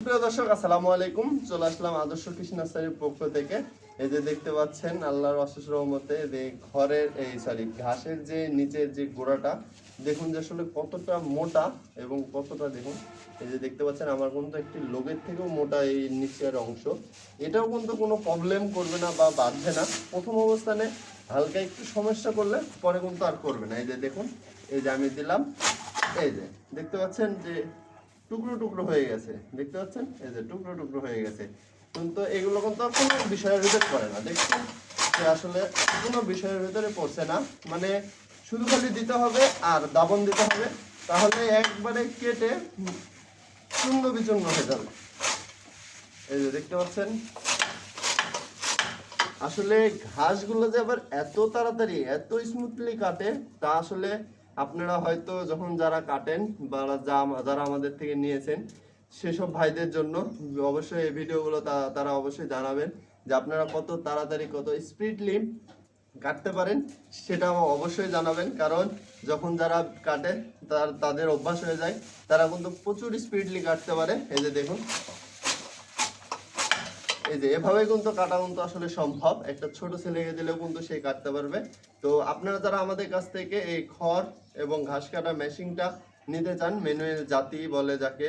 সুপ্রিয় দর্শক, আসসালামু আলাইকুম। চলে আসলাম আদর্শ কৃষি নার্সারির পক্ষ থেকে। এই যে দেখতে পাচ্ছেন আল্লাহর অশেষ রহমতে যে ঘরের ঘাসের যে নিচের যে গোড়াটা দেখুন যে আসলে কতটা মোটা এবং কতটা দেখুন। এই যে দেখতে পাচ্ছেন আমার কিন্তু একটি লোগের থেকেও মোটা এই নিচের অংশ। এটাও কিন্তু কোনো প্রবলেম করবে না বা বাঁধবে না। প্রথম অবস্থানে হালকা একটু সমস্যা করলে পরে কিন্তু আর করবে না। এই যে দেখুন, এই যে আমি দিলাম, এই যে দেখতে পাচ্ছেন যে টুকরো টুকরো হয়ে গেছে। দেখতে পাচ্ছেন এই যে টুকরো টুকরো হয়ে গেছে। কিন্তু এগুলো কিন্তু আর কোনো বিষয়ের ভিতরে পড়ে না। দেখছেন যে আসলে কোনো বিষয়ের ভিতরে পড়ছে না। মানে শুধু খালি দিতে হবে আর দাবন দিতে হবে, তাহলে একবারে কেটে চূর্ণ বিচূর্ণ হয়ে যাবে। এই যে দেখতে পাচ্ছেন আসলে ঘাসগুলো যে আবার এত তাড়াতাড়ি এত স্মুথলি কাটে তা আসলে আপনারা হয়তো যখন যারা কাটেন বা যারা আমাদের থেকে নিয়েছেন সেসব ভাইদের জন্য অবশ্যই এই ভিডিওগুলো তারা অবশ্যই জানাবেন যে আপনারা কত তাড়াতাড়ি কত স্পিডলি কাটতে পারেন, সেটা অবশ্যই জানাবেন। কারণ যখন যারা কাটে তাদের অভ্যাস হয়ে যায়, তারা কিন্তু প্রচুর স্পিডলি কাটতে পারে। এই যে দেখুন, এই যে এভাবে কিন্তু কাটা কিন্তু আসলে সম্ভব। একটা ছোট ছেলেকে দিলেও কিন্তু সে কাটতে পারবে। তো আপনারা যারা আমাদের কাছ থেকে এই খড় এবং ঘাস কাটা মেশিনটা নিতে চান, ম্যানুয়াল জাতি বলে যাকে,